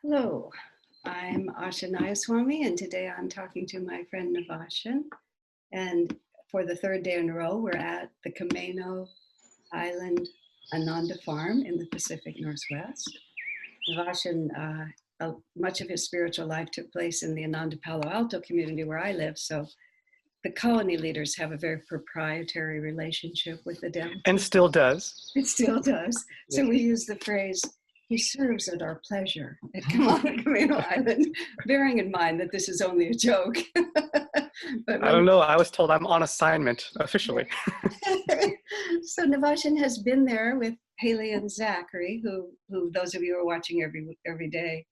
Hello, I'm Asha Nayaswami, and today I'm talking to my friend Navashen. And for the third day in a row, we're at the Camano Island Ananda Farm in the Pacific Northwest. Navashen, much of his spiritual life took place in the Ananda Palo Alto community where I live. So the colony leaders have a very proprietary relationship with the devil. And still does. It still does. So we use the phrase, he serves at our pleasure at Camano Island, bearing in mind that this is only a joke. But I don't know. I was told I'm on assignment officially. So Navashen has been there with Haley and Zachary, who those of you who are watching every day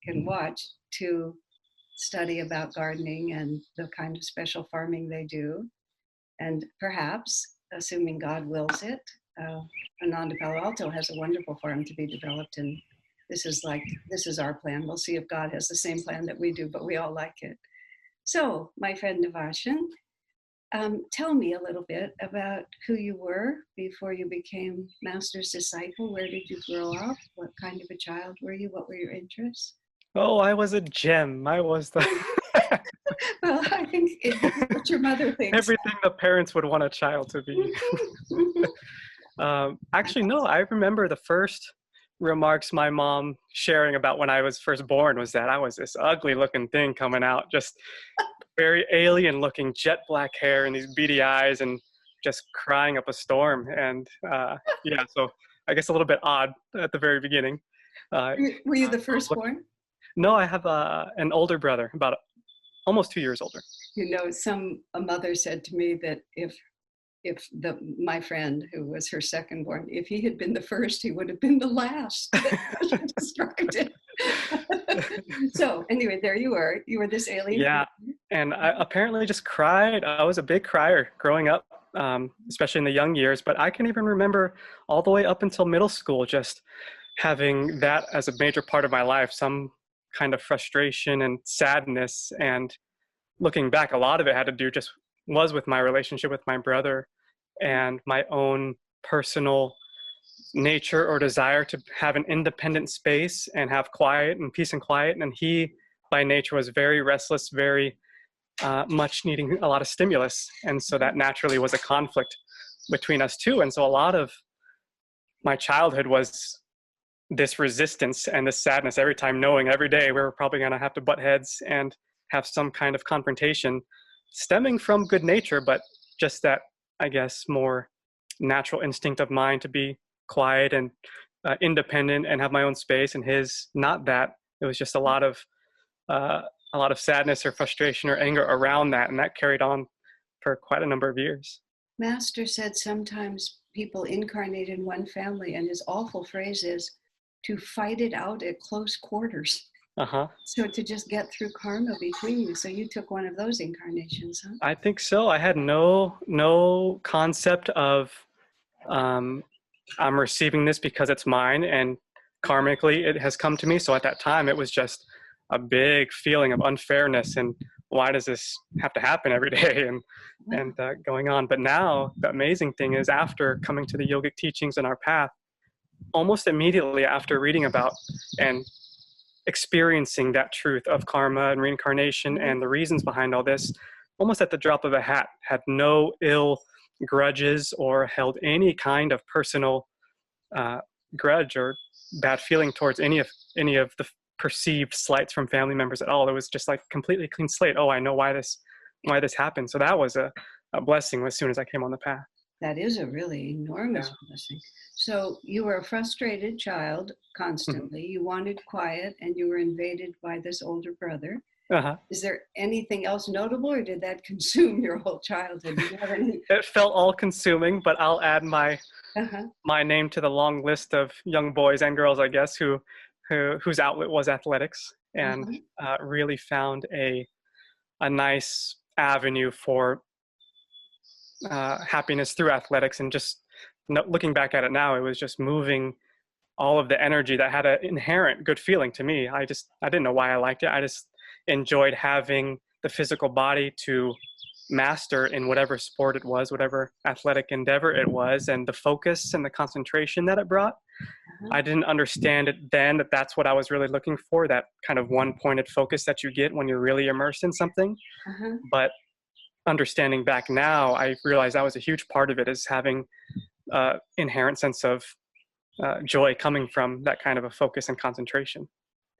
can watch, to study about gardening and the kind of special farming they do. And perhaps, assuming God wills it, Ananda Palo Alto has a wonderful farm to be developed, and this is our plan. We'll see if God has the same plan that we do, but we all like it. So, my friend Navashen, tell me a little bit about who you were before you became Master's disciple. Where did you grow up? What kind of a child were you? What were your interests? Oh, I was a gem. I was the Well, I think it's what your mother thinks. everything the parents would want a child to be. Actually, no, I remember the first remarks my mom sharing about when I was first born was that I was this ugly looking thing coming out, just very alien looking, jet black hair and these beady eyes and just crying up a storm. And yeah, so I guess a little bit odd at the very beginning. Were you the firstborn? No, I have an older brother, about almost 2 years older. You know, a mother said to me that if my friend who was her second born, if he had been the first, he would have been the last. She described it. So anyway, there you were this alien. Yeah, and I apparently just cried. I was a big crier growing up, especially in the young years, but I can even remember all the way up until middle school just having that as a major part of my life, some kind of frustration and sadness. And looking back, a lot of it had to do was with my relationship with my brother and my own personal nature or desire to have an independent space and have quiet and peace and quiet. And he, by nature, was very restless, very much needing a lot of stimulus. And so that naturally was a conflict between us two. And so a lot of my childhood was this resistance and this sadness every time, knowing every day we were probably going to have to butt heads and have some kind of confrontation stemming from good nature, but just that, I guess, more natural instinct of mine to be quiet and independent and have my own space, and his not that. It was just a lot of sadness or frustration or anger around that, and that carried on for quite a number of years. Master said sometimes people incarnate in one family, and his awful phrase is to fight it out at close quarters. So to just get through karma between you. So you took one of those incarnations, huh? I think so. I had no concept of I'm receiving this because it's mine, and karmically it has come to me. So at that time, it was just a big feeling of unfairness and why does this have to happen every day and going on. But now the amazing thing is, after coming to the yogic teachings and our path, almost immediately after reading about and experiencing that truth of karma and reincarnation and the reasons behind all this, almost at the drop of a hat, had no ill grudges or held any kind of personal grudge or bad feeling towards any of the perceived slights from family members at all. It was just like completely clean slate. Oh, I know why this happened. So that was a blessing as soon as I came on the path. That is a really enormous blessing. So you were a frustrated child constantly. You wanted quiet, and you were invaded by this older brother. Is there anything else notable, or did that consume your whole childhood? Did you have any? It felt all-consuming, but I'll add my name to the long list of young boys and girls, I guess, whose outlet was athletics, and really found a nice avenue for happiness through athletics. And just looking back at it now, it was just moving all of the energy that had an inherent good feeling to me. I didn't know why I liked it. I just enjoyed having the physical body to master in whatever sport it was, whatever athletic endeavor it was, and the focus and the concentration that it brought. I didn't understand it then that that's what I was really looking for, that kind of one-pointed focus that you get when you're really immersed in something. But understanding back now, I realized that was a huge part of it, is having inherent sense of joy coming from that kind of a focus and concentration.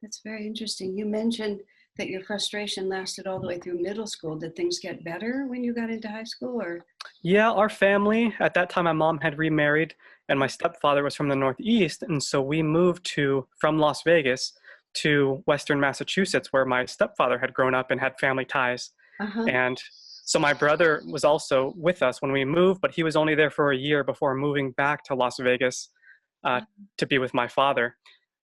That's very interesting. You mentioned that your frustration lasted all the way through middle school. Did things get better when you got into high school, or? Yeah, our family, at that time, my mom had remarried and my stepfather was from the Northeast. And so we moved from Las Vegas to Western Massachusetts, where my stepfather had grown up and had family ties. And so my brother was also with us when we moved, but he was only there for a year before moving back to Las Vegas to be with my father.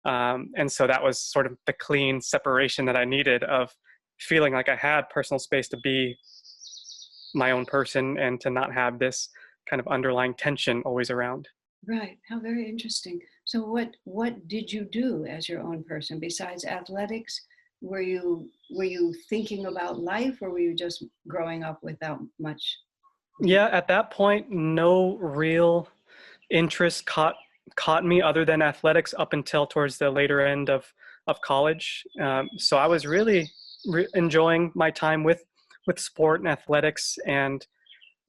And so that was sort of the clean separation that I needed, of feeling like I had personal space to be my own person and to not have this kind of underlying tension always around. Right. How very interesting. So what did you do as your own person besides athletics? Were you thinking about life, or were you just growing up without much? Yeah, at that point, no real interest caught me other than athletics up until towards the later end of college. So I was really enjoying my time with sport and athletics, and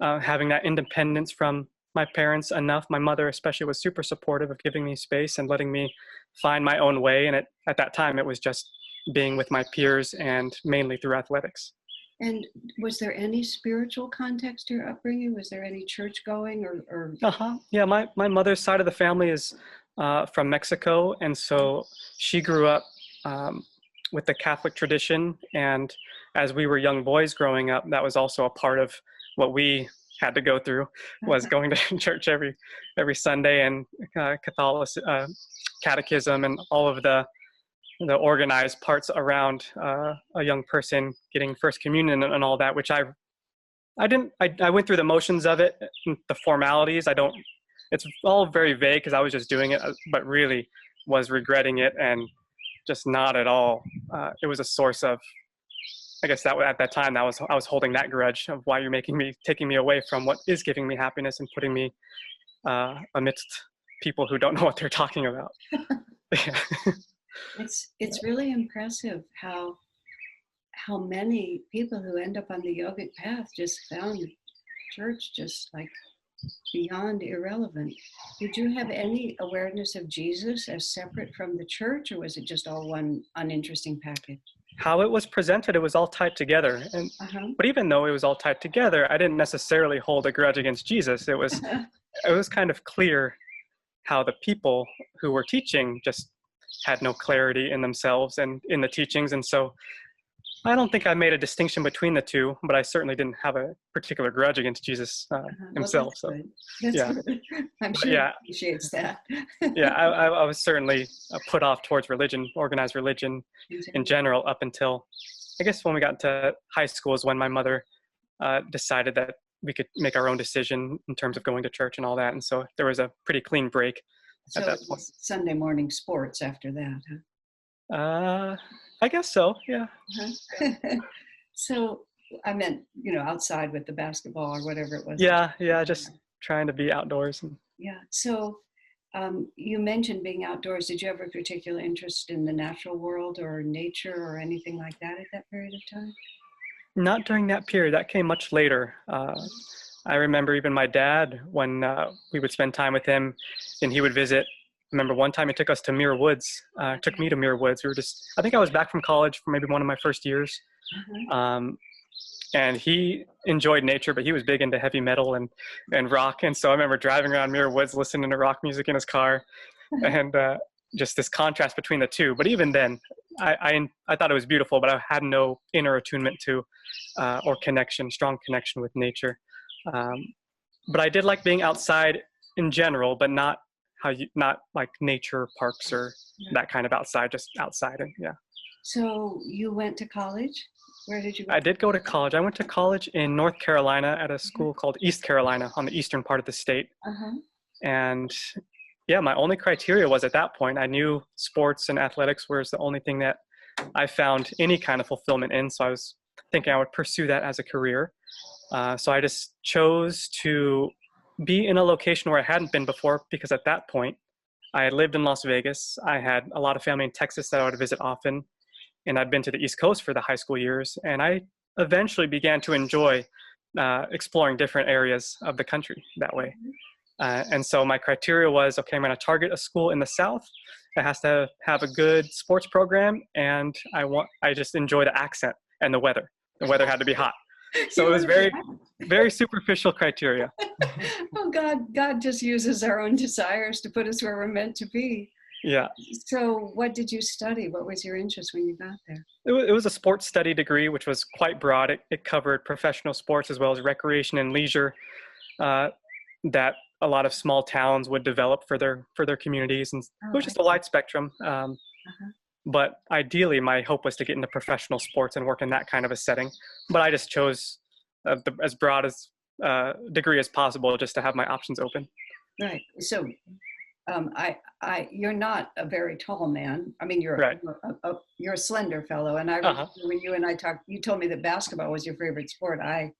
having that independence from my parents enough. My mother especially was super supportive of giving me space and letting me find my own way. And at that time, it was just being with my peers and mainly through athletics. And was there any spiritual context to your upbringing? Was there any church going or? Yeah, my mother's side of the family is from Mexico. And so she grew up with the Catholic tradition. And as we were young boys growing up, that was also a part of what we had to go through, was going to church every Sunday, and Catholic catechism and all of the organized parts around a young person getting first communion and all that, which I went through the motions of it, the formalities. It's all very vague because I was just doing it, but really was regretting it, and just not at all. It was a source of, I guess that at that time, I was holding that grudge of why you're taking me away from what is giving me happiness and putting me amidst people who don't know what they're talking about. It's really impressive how many people who end up on the yogic path just found church just like beyond irrelevant. Did you have any awareness of Jesus as separate from the church, or was it just all one uninteresting package? How it was presented, it was all tied together. And but even though it was all tied together, I didn't necessarily hold a grudge against Jesus. It was kind of clear how the people who were teaching just had no clarity in themselves and in the teachings. And so I don't think I made a distinction between the two, but I certainly didn't have a particular grudge against Jesus himself. Well, that's good. I'm sure he appreciates that. I was certainly put off towards religion, organized religion in general, up until, I guess, when we got to high school is when my mother decided that we could make our own decision in terms of going to church and all that. And so there was a pretty clean break at that point. Sunday morning sports after that, huh? I guess so, yeah. So I meant, outside with the basketball or whatever it was. Yeah, just trying to be outdoors. Yeah. So you mentioned being outdoors. Did you have a particular interest in the natural world or nature or anything like that at that period of time? Not during that period. That came much later. I remember even my dad, when we would spend time with him and he would visit. I remember one time he took us to Muir Woods, took me to Muir Woods. I think I was back from college for maybe one of my first years. And he enjoyed nature, but he was big into heavy metal and rock. And so I remember driving around Muir Woods, listening to rock music in his car, and just this contrast between the two. But even then, I thought it was beautiful, but I had no inner attunement to or strong connection with nature. But I did like being outside in general, but not like nature parks or that kind of outside, just outside. And So you went to college? Where did you go? I did go to college. I went to college in North Carolina at a school called East Carolina on the eastern part of the state. And my only criteria was, at that point, I knew sports and athletics was the only thing that I found any kind of fulfillment in. So I was thinking I would pursue that as a career. So I just chose to be in a location where I hadn't been before, because at that point, I had lived in Las Vegas. I had a lot of family in Texas that I would visit often, and I'd been to the East Coast for the high school years. And I eventually began to enjoy exploring different areas of the country that way. And so my criteria was, okay, I'm going to target a school in the South. It has to have a good sports program, and I just enjoy the accent and the weather. The weather had to be hot. So it was very, very superficial criteria. Oh, God just uses our own desires to put us where we're meant to be. Yeah. So what did you study? What was your interest when you got there? It was a sports study degree, which was quite broad. It covered professional sports as well as recreation and leisure that a lot of small towns would develop for their communities. And it was just a wide spectrum. But ideally, my hope was to get into professional sports and work in that kind of a setting. But I just chose as broad as degree as possible, just to have my options open. Right. So you're not a very tall man. I mean, you're a slender fellow. And I remember when you and I talked, you told me that basketball was your favorite sport. I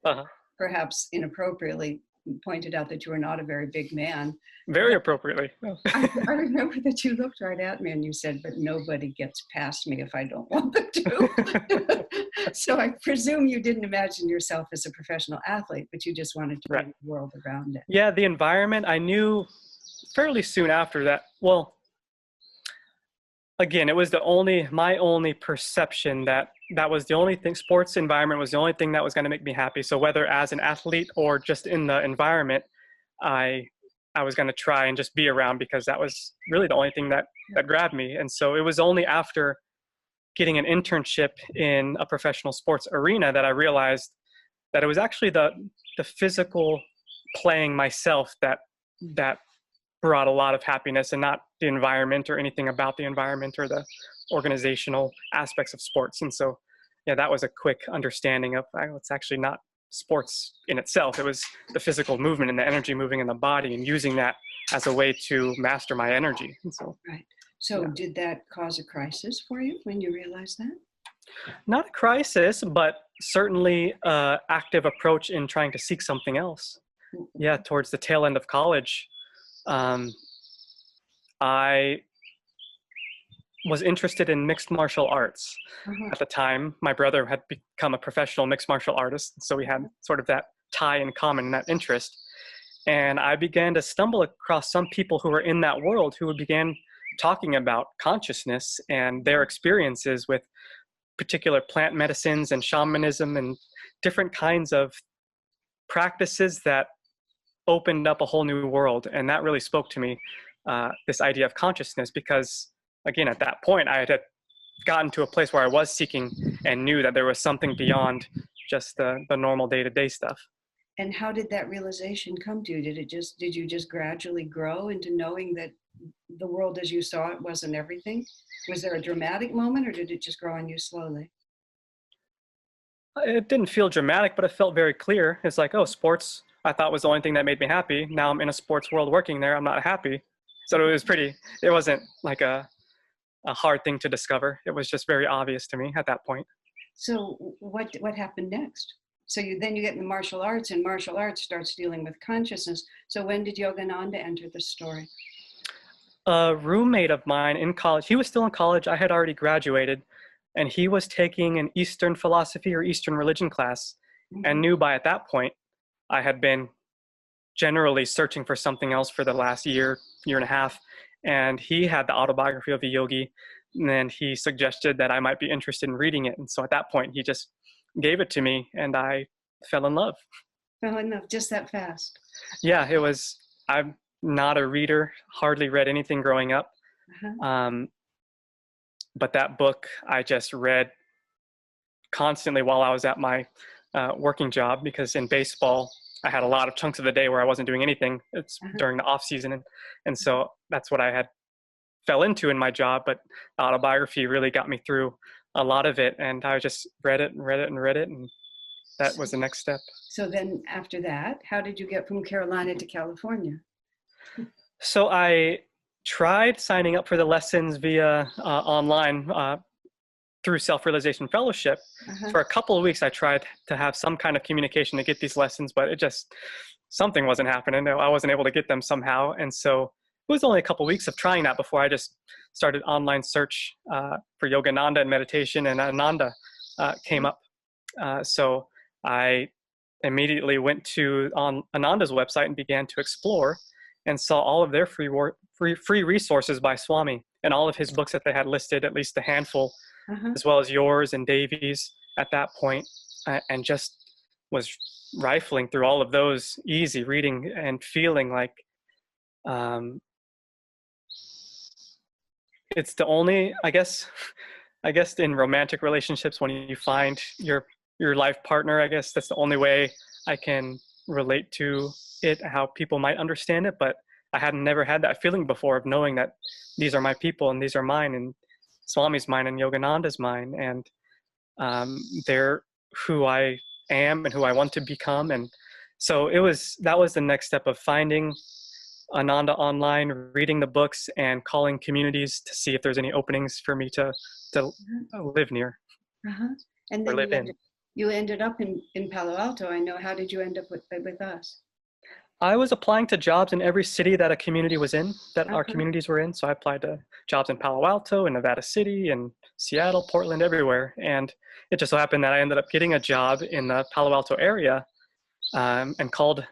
perhaps inappropriately pointed out that you were not a very big man. Very appropriately. I remember that you looked right at me and you said, but nobody gets past me if I don't want them to. So I presume you didn't imagine yourself as a professional athlete, but you just wanted to bring the world around it. Yeah, the environment, I knew fairly soon after that. Well, again, it was my only perception that was the only thing, sports environment was the only thing that was going to make me happy. So whether as an athlete or just in the environment, I was going to try and just be around, because that was really the only thing that grabbed me. And so it was only after getting an internship in a professional sports arena that I realized that it was actually the physical playing myself that brought a lot of happiness, and not the environment or anything about the environment or the organizational aspects of sports. And so, yeah, that was a quick understanding of it's actually not sports in itself. It was the physical movement and the energy moving in the body, and using that as a way to master my energy. And so, So did that cause a crisis for you when you realized that? Not a crisis, but certainly active approach in trying to seek something else. Yeah, towards the tail end of college, I was interested in mixed martial arts. At the time, my brother had become a professional mixed martial artist, so we had sort of that tie in common, that interest. And I began to stumble across some people who were in that world who began talking about consciousness and their experiences with particular plant medicines and shamanism and different kinds of practices that opened up a whole new world. And that really spoke to me, this idea of consciousness, because again, at that point, I had gotten to a place where I was seeking and knew that there was something beyond just the normal day-to-day stuff. And how did that realization come to you? Did you just gradually grow into knowing that the world as you saw it wasn't everything? Was there a dramatic moment, or did it just grow on you slowly? It didn't feel dramatic, but it felt very clear. It's like, oh, sports, I thought was the only thing that made me happy. Now I'm in a sports world working there. I'm not happy. So it wasn't like a hard thing to discover. It was just very obvious to me at that point. So what happened next? So then you get into martial arts, and martial arts starts dealing with consciousness. So when did Yogananda enter the story? A roommate of mine in college, he was still in college. I had already graduated, and he was taking an Eastern philosophy or Eastern religion class, and knew by at that point I had been generally searching for something else for the last year and a half. And he had the autobiography of a yogi, and he suggested that I might be interested in reading it. And so at that point, he just gave it to me, and I fell in love. Fell in love just that fast? Yeah, I'm not a reader, hardly read anything growing up. But that book I just read constantly while I was at my working job, because in baseball, I had a lot of chunks of the day where I wasn't doing anything. It's during the off season. And so that's what I had fell into in my job. But the autobiography really got me through a lot of it. And I just read it and read it and read it. And that was the next step. So then after that, how did you get from Carolina to California? So I tried signing up for the lessons via online through Self-Realization Fellowship, Uh-huh. for a couple of weeks, I tried to have some kind of communication to get these lessons, but something wasn't happening. I wasn't able to get them somehow. And so it was only a couple of weeks of trying that before I just started online search for Yogananda and meditation, and Ananda came up. So I immediately went to on Ananda's website and began to explore, and saw all of their free resources by Swami, and all of his books that they had listed, at least a handful, Uh-huh. as well as yours and Davies at that point, and just was rifling through all of those, easy reading and feeling like it's the only, I guess in romantic relationships, when you find your life partner, I guess that's the only way I can relate to it, how people might understand it. But I had never had that feeling before of knowing that these are my people and these are mine, and Swami's mine and Yogananda's mine, and they're who I am and who I want to become. And so that was the next step of finding Ananda online, reading the books, and calling communities to see if there's any openings for me to live near Uh-huh. And or then live in. you ended up in Palo Alto. I know. How did you end up with us? I was applying to jobs in every city that a community was in, that our Uh-huh. communities were in. So I applied to jobs in Palo Alto, in Nevada City, and Seattle, Portland, everywhere. And it just so happened that I ended up getting a job in the Palo Alto area, and called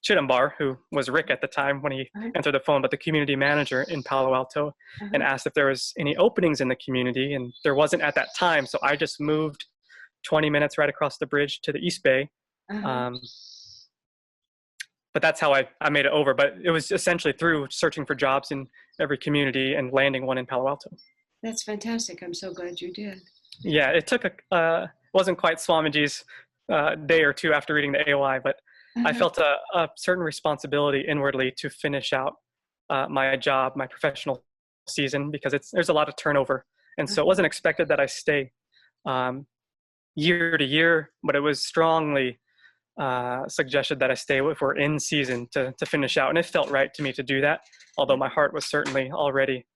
Chidambar, who was Rick at the time when he Uh-huh. answered the phone, but the community manager in Palo Alto, and Uh-huh. asked if there was any openings in the community. And there wasn't at that time. So I just moved 20 minutes right across the bridge to the East Bay. Uh-huh. But that's how I made it over. But it was essentially through searching for jobs in every community and landing one in Palo Alto. That's fantastic. I'm so glad you did. Yeah, it took wasn't quite Swamiji's day or two after reading the AOI, but I Uh-huh. felt a certain responsibility inwardly to finish out my job, my professional season, because there's a lot of turnover. And so it wasn't expected that I stay year to year, but it was strongly suggested that I stay if we're in season to finish out. And it felt right to me to do that, although my heart was certainly already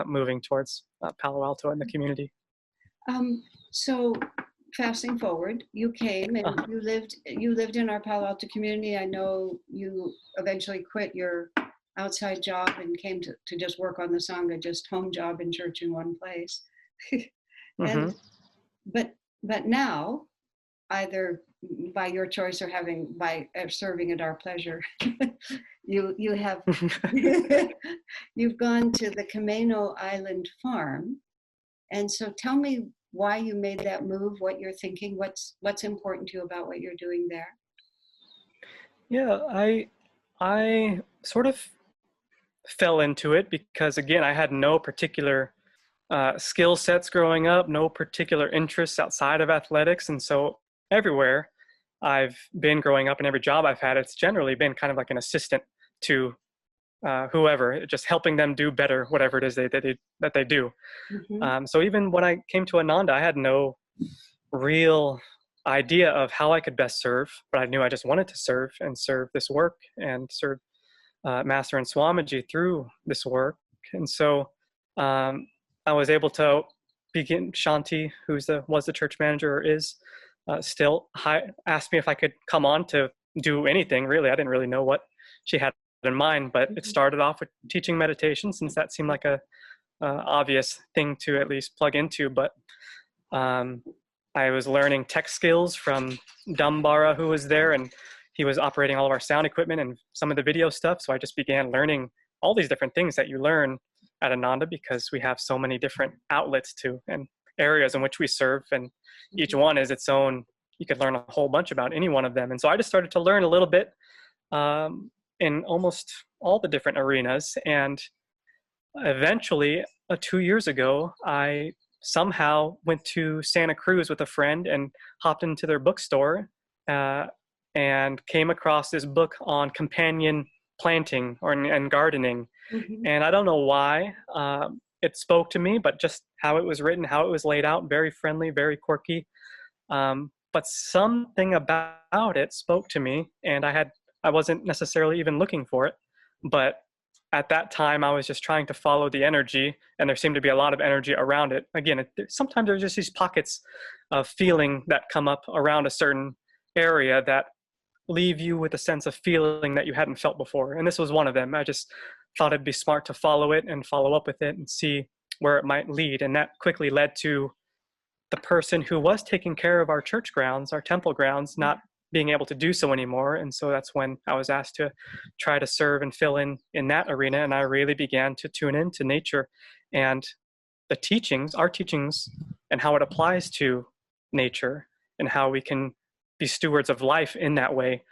moving towards Palo Alto and the community. So fasting forward, you came and you lived in our Palo Alto community. I know you eventually quit your outside job and came to just work on the Sangha, just home job and church in one place. And but now, either by your choice or by serving at our pleasure, you have you've gone to the Camano Island farm. And so tell me why you made that move, what you're thinking, what's important to you about what you're doing there. Yeah, I sort of fell into it because, again, I had no particular skill sets growing up, no particular interests outside of athletics. And so everywhere I've been growing up and every job I've had, it's generally been kind of like an assistant to whoever, just helping them do better, whatever it is that they do. Mm-hmm. So even when I came to Ananda, I had no real idea of how I could best serve, but I knew I just wanted to serve and serve this work and serve Master and Swamiji through this work. And so I was able to begin. Shanti, was the church manager, or is still, asked me if I could come on to do anything. Really, I didn't really know what she had in mind, but it started off with teaching meditation, since that seemed like a obvious thing to at least plug into. But I was learning tech skills from Dumbara, who was there, and he was operating all of our sound equipment and some of the video stuff. So I just began learning all these different things that you learn at Ananda, because we have so many different outlets and areas in which we serve, and each one is its own. You could learn a whole bunch about any one of them. And so I just started to learn a little bit in almost all the different arenas. And eventually, 2 years ago, I somehow went to Santa Cruz with a friend and hopped into their bookstore and came across this book on companion planting and gardening. Mm-hmm. And I don't know why it spoke to me, but just how it was written, how it was laid out, very friendly, very quirky. But something about it spoke to me, and I wasn't necessarily even looking for it, but at that time, I was just trying to follow the energy, and there seemed to be a lot of energy around it. Again, sometimes there's just these pockets of feeling that come up around a certain area that leave you with a sense of feeling that you hadn't felt before. And this was one of them. I just thought it'd be smart to follow it and follow up with it and see where it might lead. And that quickly led to the person who was taking care of our church grounds, our temple grounds, not being able to do so anymore. And so that's when I was asked to try to serve and fill in that arena. And I really began to tune into nature and the teachings, our teachings, and how it applies to nature and how we can be stewards of life in that way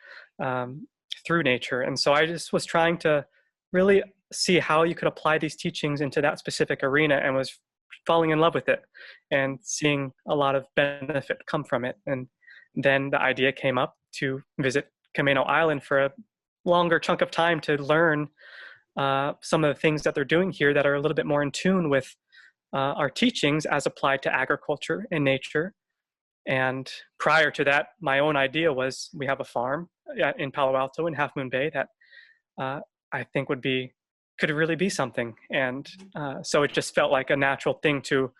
through nature. And so I just was trying to really see how you could apply these teachings into that specific arena, and was falling in love with it and seeing a lot of benefit come from it. And then the idea came up to visit Camano Island for a longer chunk of time to learn some of the things that they're doing here that are a little bit more in tune with our teachings as applied to agriculture and nature. And prior to that, my own idea was we have a farm in Palo Alto in Half Moon Bay that I think could really be something. And so it just felt like a natural thing to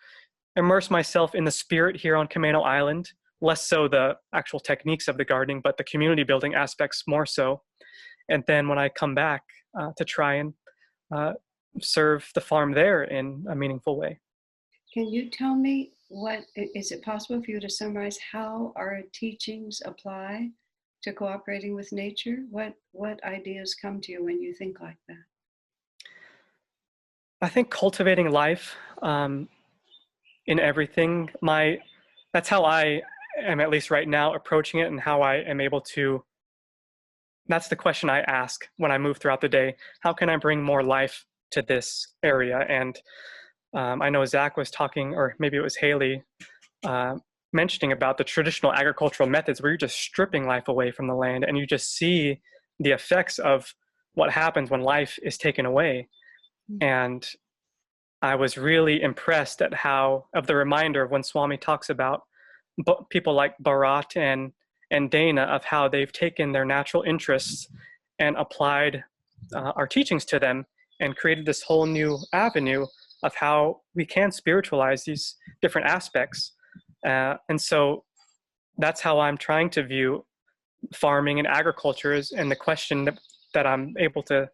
immerse myself in the spirit here on Camano Island, less so the actual techniques of the gardening, but the community building aspects more so. And then when I come back to try and serve the farm there in a meaningful way. Can you tell me is it possible for you to summarize how our teachings apply to cooperating with nature? What ideas come to you when you think like that? I think cultivating life in everything, that's how I am, at least right now, approaching it, and how I am able to, that's the question I ask when I move throughout the day. How can I bring more life to this area? And I know Zach was talking, or maybe it was Haley, mentioning about the traditional agricultural methods where you're just stripping life away from the land, and you just see the effects of what happens when life is taken away. And I was really impressed at the reminder of when Swami talks about people like Bharat and Dana, of how they've taken their natural interests and applied our teachings to them and created this whole new avenue of how we can spiritualize these different aspects. And so that's how I'm trying to view farming and agriculture and the question that I'm able to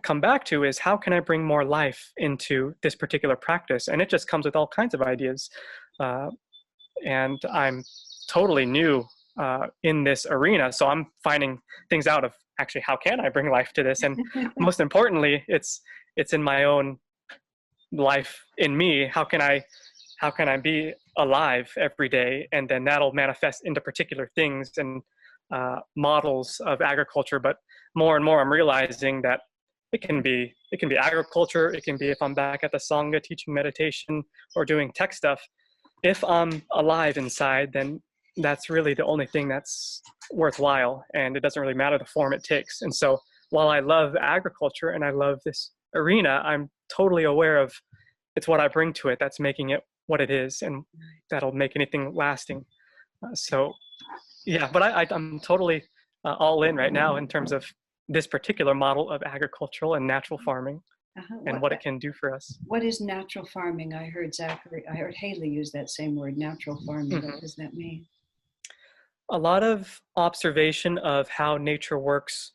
come back to is, how can I bring more life into this particular practice? And it just comes with all kinds of ideas. And I'm totally new in this arena. So I'm finding things out of actually, how can I bring life to this? And most importantly, it's in my own life in me. How can I be alive every day? And then that'll manifest into particular things and models of agriculture. But more and more I'm realizing that it can be agriculture. It can be if I'm back at the Sangha teaching meditation or doing tech stuff. If I'm alive inside, then that's really the only thing that's worthwhile. And it doesn't really matter the form it takes. And so while I love agriculture and I love this arena, I'm totally aware of it's what I bring to it that's making it what it is, and that'll make anything lasting. So yeah, but I'm totally all in right now in terms of this particular model of agricultural and natural farming and what it can do for us. What is natural farming? I heard Haley use that same word, natural farming. Mm-hmm. What does that mean? A lot of observation of how nature works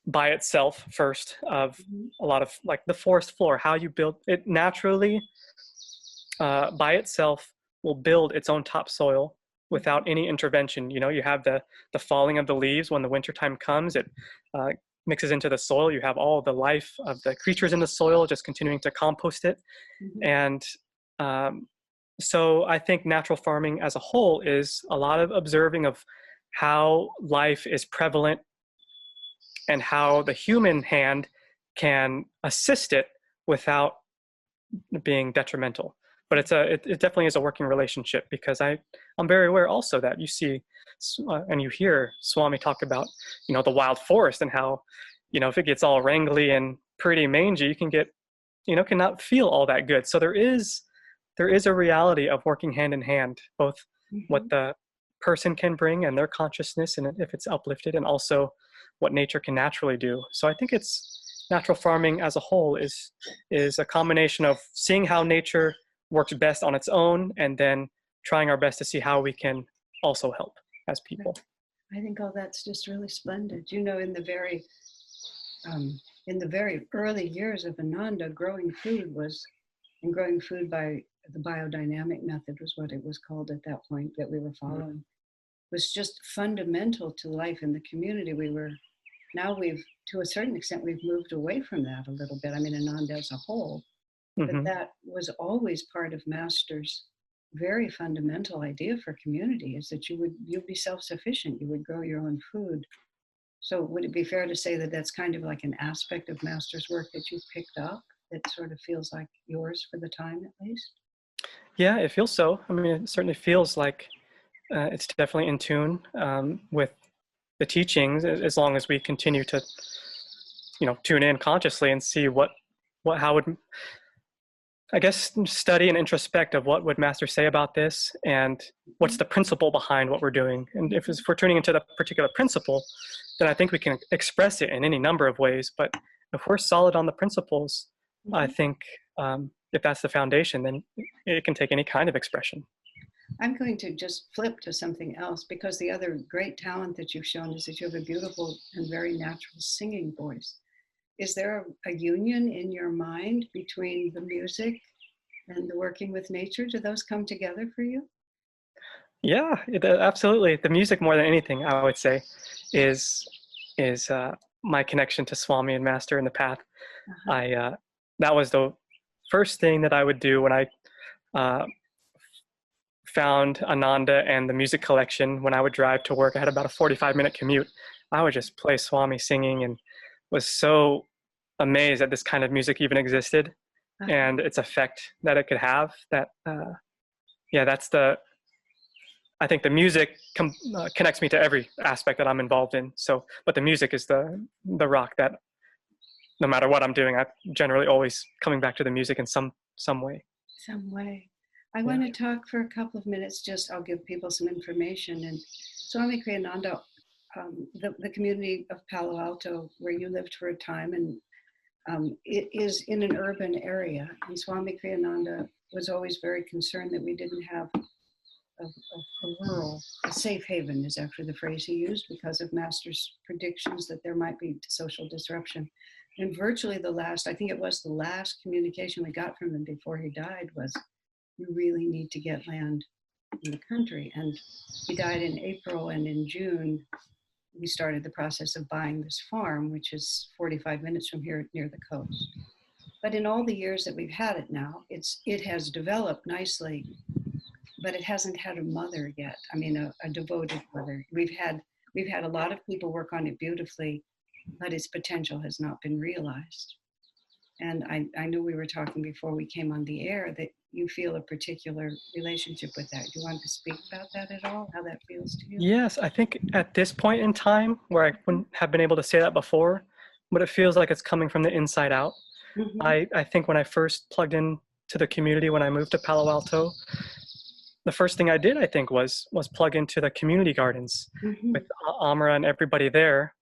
by itself first, of a lot of like the forest floor, how you build it naturally by itself will build its own topsoil without any intervention. You know, you have the falling of the leaves when the wintertime comes, it mixes into the soil. You have all the life of the creatures in the soil just continuing to compost it. And so I think natural farming as a whole is a lot of observing of how life is prevalent and how the human hand can assist it without being detrimental. But it definitely is a working relationship, because I'm very aware also that you see and you hear Swami talk about, you know, the wild forest and how, you know, if it gets all wrangly and pretty mangy, you can get, you know, cannot feel all that good. So there is a reality of working hand in hand, both what the person can bring and their consciousness, and if it's uplifted, and also what nature can naturally do. So I think it's natural farming as a whole is a combination of seeing how nature works best on its own, and then trying our best to see how we can also help as people. I think all that's just really splendid. You know, in the very early years of Ananda, growing food by the biodynamic method was what it was called at that point that we were following, was just fundamental to life in the community. To a certain extent, we've moved away from that a little bit. I mean, Ananda as a whole, but that was always part of Master's very fundamental idea for community, is that you'd be self-sufficient, you would grow your own food. So would it be fair to say that that's kind of like an aspect of Master's work that you've picked up that sort of feels like yours for the time, at least? Yeah, it feels so. I mean, it certainly feels like it's definitely in tune with the teachings, as long as we continue to, tune in consciously and see how would, I guess, study and introspect of what would Master say about this, and what's the principle behind what we're doing. And if we're tuning into the particular principle, then I think we can express it in any number of ways. But if we're solid on the principles, I think if that's the foundation, then it can take any kind of expression. I'm going to just flip to something else, because the other great talent that you've shown is that you have a beautiful and very natural singing voice. Is there a union in your mind between the music and the working with nature? Do those come together for you? Yeah, absolutely. The music, more than anything, I would say, is my connection to Swami and Master in the path. That was the first thing that I would do when I found Ananda and the music collection. When I would drive to work, I had about a 45-minute commute. I would just play Swami singing, and was so amazed that this kind of music even existed and its effect that it could have. That I think the music connects me to every aspect that I'm involved in. So, but the music is the rock that, no matter what I'm doing, I'm generally always coming back to the music in some way. I want to talk for a couple of minutes. I'll give people some information. And Swami Kriyananda, the community of Palo Alto, where you lived for a time, and it is in an urban area. And Swami Kriyananda was always very concerned that we didn't have a safe haven, is actually the phrase he used, because of Master's predictions that there might be social disruption. And virtually I think it was the last communication we got from him before he died was, you really need to get land in the country. And he died in April, and in June, we started the process of buying this farm, which is 45 minutes from here near the coast. But in all the years that we've had it now, it has developed nicely, but it hasn't had a mother yet. I mean, a devoted mother. We've had a lot of people work on it beautifully, but its potential has not been realized. And I know we were talking before we came on the air that you feel a particular relationship with that. Do you want to speak about that at all, how that feels to you? Yes, I think at this point in time, where I wouldn't have been able to say that before, but it feels like it's coming from the inside out. I think when I first plugged in to the community, when I moved to Palo Alto, the first thing I did, I think, was plug into the community gardens with Amra and everybody there.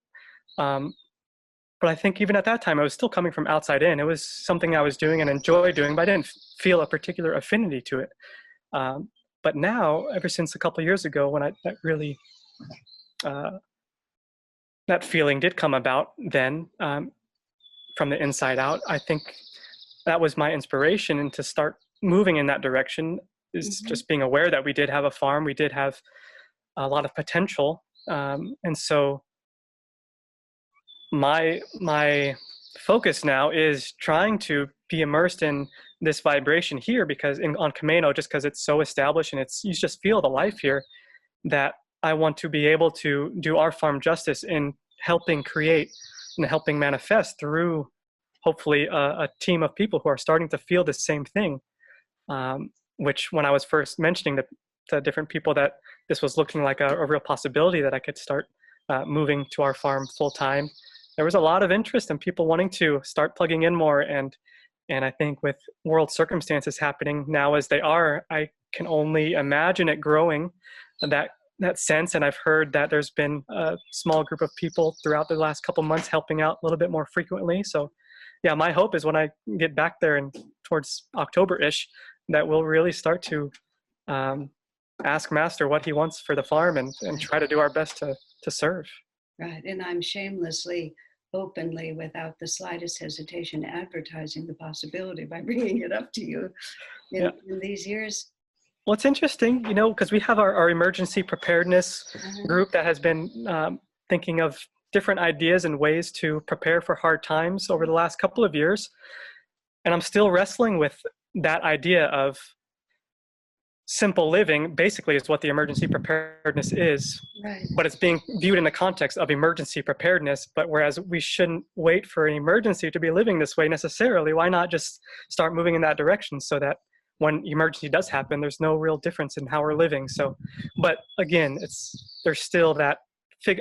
But I think even at that time, it was still coming from outside in. It was something I was doing and enjoyed doing, but I didn't feel a particular affinity to it. But now, ever since a couple of years ago, when that feeling did come about then, from the inside out, I think that was my inspiration, and to start moving in that direction is just being aware that we did have a farm, we did have a lot of potential. And so my focus now is trying to be immersed in this vibration here, because on Camano, just because it's so established and you just feel the life here, that I want to be able to do our farm justice in helping create and helping manifest through hopefully a team of people who are starting to feel the same thing. Which, when I was first mentioning to different people that this was looking like a real possibility that I could start moving to our farm full time, there was a lot of interest and people wanting to start plugging in more. And I think with world circumstances happening now as they are, I can only imagine it growing, that that sense, and I've heard that there's been a small group of people throughout the last couple months helping out a little bit more frequently. So yeah, my hope is when I get back there and towards October-ish, that we'll really start to ask Master what he wants for the farm, and try to do our best to serve. Right. And I'm shamelessly, openly, without the slightest hesitation, advertising the possibility by bringing it up to you in these years. Well, it's interesting, because we have our emergency preparedness group that has been thinking of different ideas and ways to prepare for hard times over the last couple of years. And I'm still wrestling with that idea of simple living, basically, is what the emergency preparedness is. Right. But it's being viewed in the context of emergency preparedness. But whereas we shouldn't wait for an emergency to be living this way necessarily, why not just start moving in that direction so that when emergency does happen, there's no real difference in how we're living. So, but again, there's still that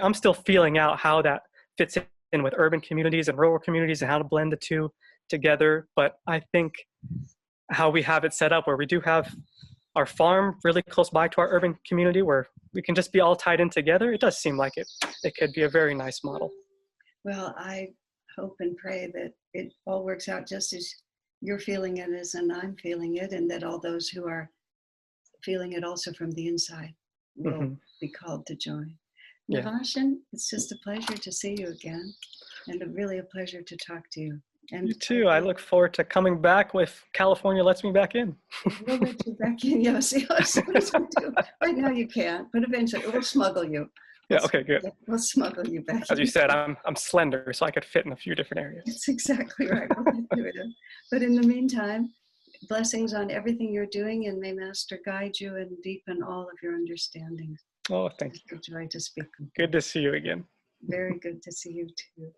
I'm still feeling out how that fits in with urban communities and rural communities and how to blend the two together. But I think how we have it set up, where we do have our farm really close by to our urban community, where we can just be all tied in together, it does seem like it could be a very nice model. Well, I hope and pray that it all works out just as you're feeling it as and I'm feeling it, and that all those who are feeling it also from the inside will be called to join. Yeah. Navashen, it's just a pleasure to see you again, and really a pleasure to talk to you. And you too. I look forward to coming back if California lets me back in. We'll let you back in. Yeah, see how soon as we do. Right now you can't, but eventually we'll smuggle you. Yeah, okay, good. We'll smuggle you back. As you said, I'm slender, so I could fit in a few different areas. That's exactly right. But in the meantime, blessings on everything you're doing, and may Master guide you and deepen all of your understandings. Oh, thank you. It's a joy to speak with you. Good to see you again. Very good to see you too.